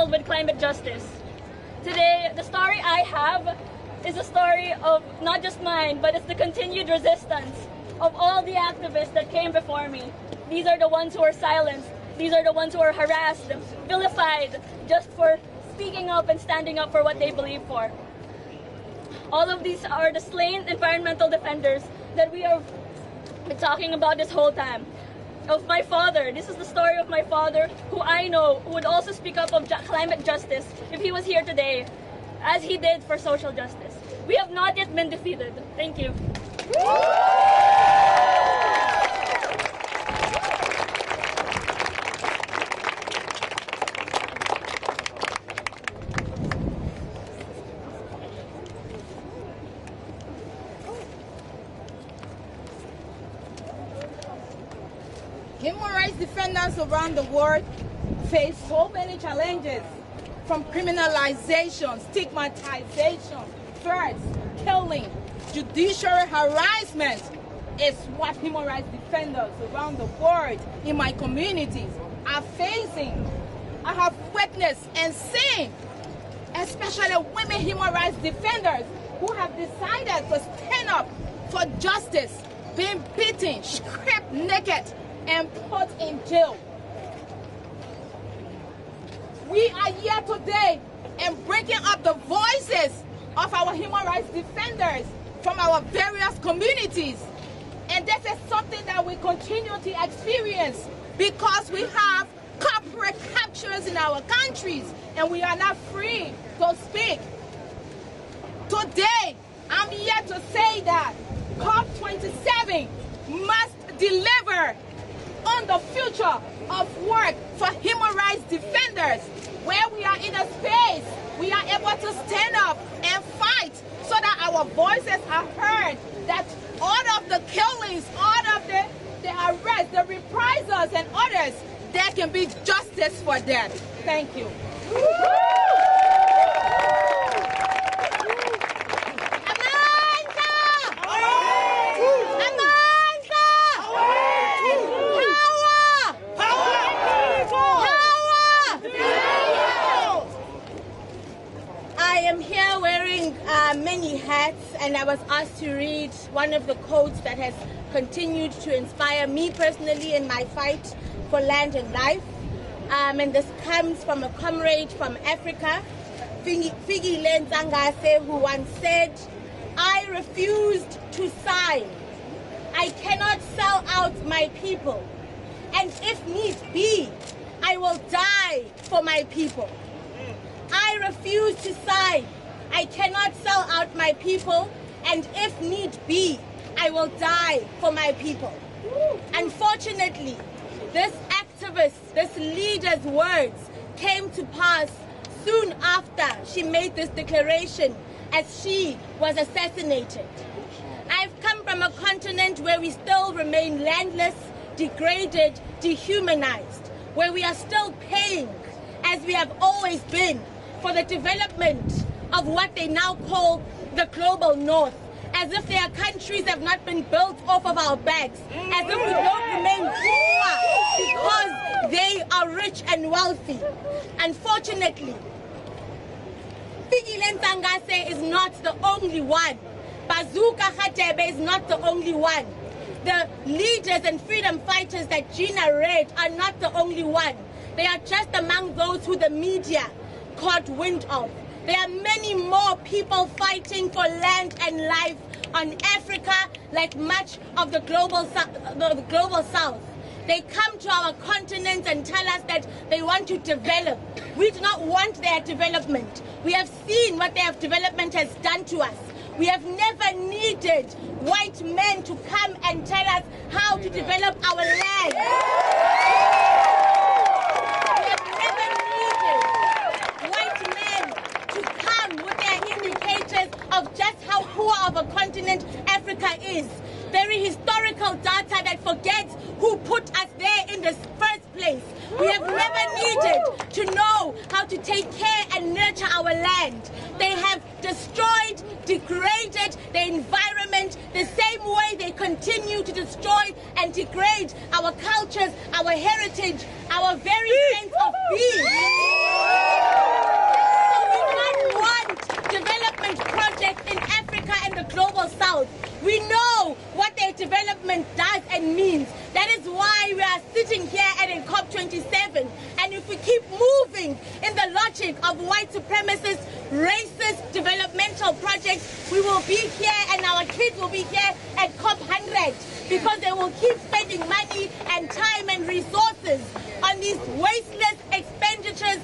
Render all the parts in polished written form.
filled with climate justice. Today, the story I have is a story of not just mine, but it's the continued resistance of all the activists that came before me. These are the ones who are silenced. These are the ones who are harassed, vilified, just for speaking up and standing up for what they believe for. All of these are the slain environmental defenders that we have been talking about this whole time. Of my father, this is the story of my father, who I know would also speak up of climate justice if he was here today, as he did for social justice. We have not yet been defeated. Thank you. Human rights defenders around the world face so many challenges, from criminalization, stigmatization, threats, killing, judicial harassment is what human rights defenders around the world in my communities are facing. I have witnessed and seen, especially women human rights defenders who have decided to stand up for justice, being beaten, stripped naked, and put in jail. We are here today and breaking up the voices of our human rights defenders from our various communities. And this is something that we continue to experience because we have corporate captures in our countries and we are not free to speak. Today, I'm here to say that Cop27 must deliver on the future of work for human rights defenders, where we are in a space we are able to stand up and fight so that our voices are heard, that all of the killings, all of the arrests, the reprisals and others, there can be justice for them. Thank you. Many hats, and I was asked to read one of the quotes that has continued to inspire me personally in my fight for land and life. And this comes from a comrade from Africa, Fikile Ntsangase, who once said, "I refused to sign. I cannot sell out my people. And if need be, I will die for my people. I refuse to sign. I cannot sell out my people, and if need be, I will die for my people." Unfortunately, this activist, this leader's words came to pass soon after she made this declaration as she was assassinated. I've come from a continent where we still remain landless, degraded, dehumanized, where we are still paying, as we have always been, for the development of what they now call the global north, as if their countries have not been built off of our backs, as if we don't remain poor because they are rich and wealthy. Unfortunately, Fikile Ntsangase is not the only one. Bazooka Khatebe is not the only one. The leaders and freedom fighters that Gina read are not the only one. They are just among those who the media caught wind of. There are many more people fighting for land and life on Africa, like much of the global south. They come to our continent and tell us that they want to develop. We do not want their development. We have seen what their development has done to us. We have never needed white men to come and tell us how to develop our land. Of just how poor of a continent Africa is. Very historical data that forgets who put us there in the first place. We have never needed to know how to take care and nurture our land. They have destroyed, degraded the environment the same way they continue to destroy and degrade our cultures, our heritage, our very sense of being. South. We know what their development does and means. That is why we are sitting here at Cop27. And if we keep moving in the logic of white supremacist, racist developmental projects, we will be here and our kids will be here at COP100 because they will keep spending money and time and resources on these wasteless expenditures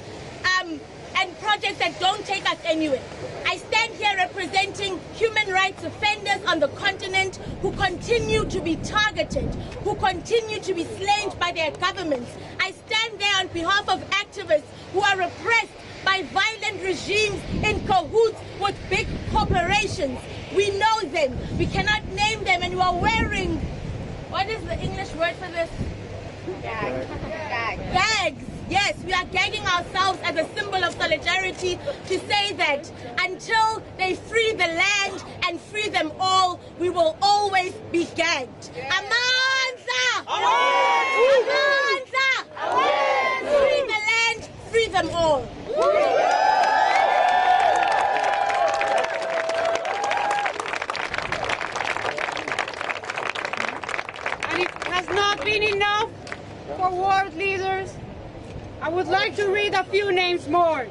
and projects that don't take us anywhere. I stand here representing human rights offenders on the continent who continue to be targeted, who continue to be slain by their governments. I stand there on behalf of activists who are repressed by violent regimes in cahoots with big corporations. We know them, we cannot name them, and we are wearing, what is the English word for this? Gags. Yes, we are gagging ourselves as a symbol of solidarity to say that until they free the land and free them all, we will always be gagged. Amanza! Amanza! Free the land, free them all. And it has not been enough for world leaders. I would like to read a few names more.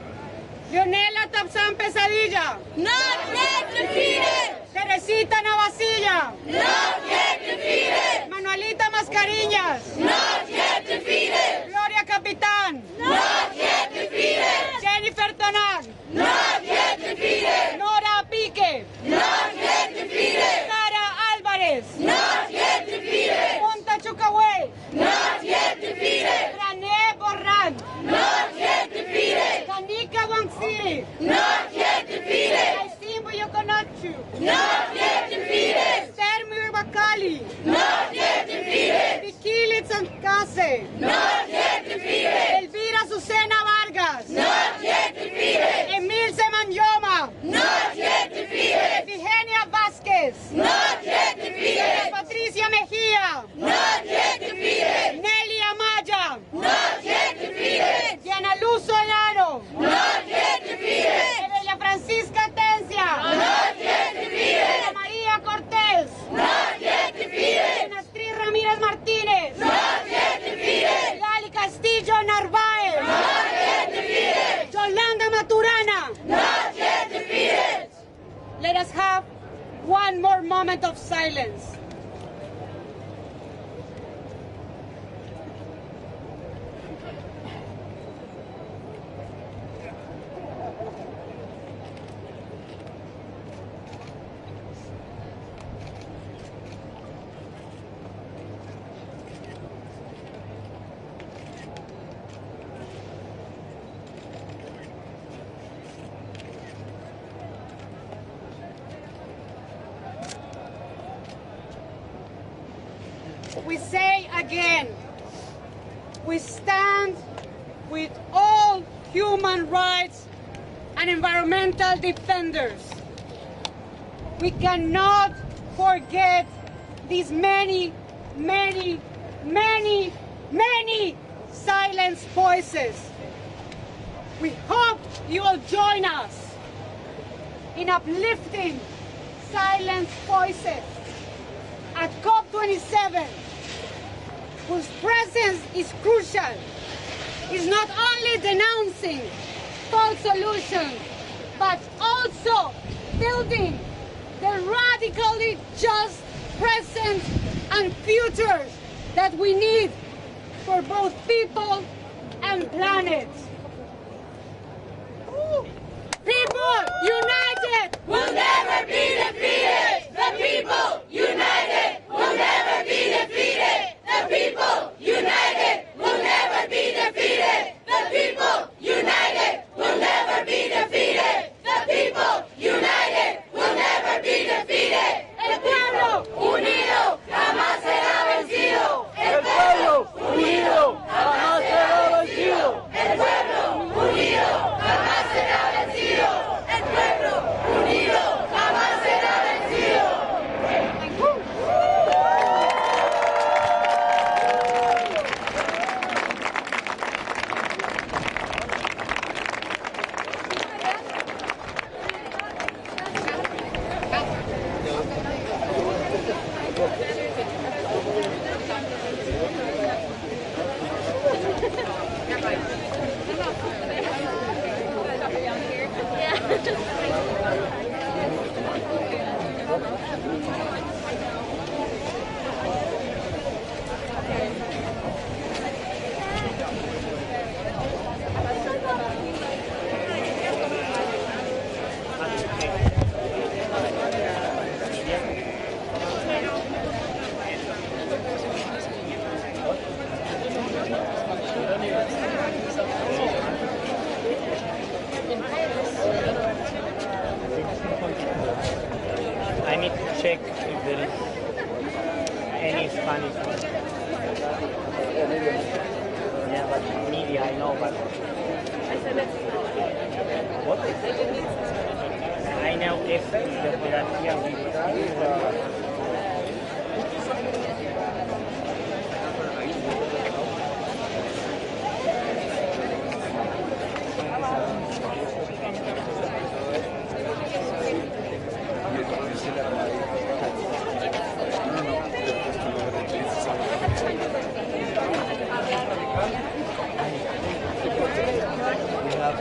Leonela Tapsan Pesadilla. Not yet defeated! Teresita Navasilla. Not yet defeated! Manuelita Mascarillas. Not yet defeated! Gloria Capitan. Not yet defeated! Jennifer Tonal. Not yet defeated! Nora Pique. Not yet defeated! Sara Álvarez. Not yet defeated! Punta Chucahué. Not yet defeated! René Borrán. Not yet defeated! Kanika Wangsili. Not yet defeated! Aisimbo Yokonachu. Not yet defeated! Termir Bakali. Not yet defeated! Vikili Tsankase. Not yet defeated! Elvira Susana Vargas. Not yet defeated! Emil Semanyoma. Not yet defeated! Vigenia Vázquez. Not yet defeated! Patricia Mejía. Not yet defeated! Nelly Amaya. Not yet defeated! Diana Luz Solano. Not yet defeated! Bella Francisca Tencia. Not yet defeated! María Cortés. Not yet defeated! Nastri Ramírez Martínez. Not yet defeated! Gali Castillo Narváez. Not yet defeated! Yolanda Maturana. Not yet defeated! Let us have one more moment of silence. We say again, we stand with all human rights and environmental defenders. We cannot forget these many, many, many, many silenced voices. We hope you will join us in uplifting silenced voices at COP27, whose presence is crucial, is not only denouncing false solutions, but also building the radically just present and futures that we need for both people and planet. People united Will never be defeated! The people united will never be defeated! The people united will never be defeated! The people united will never be defeated! The people united will never be defeated! El pueblo unido jamás será vencido! El pueblo unido jamás será vencido! El pueblo I need to check if there is any Spanish one. Yeah, but media, I know, but... What? I know F, the Federación Militar. Me ha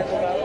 tocado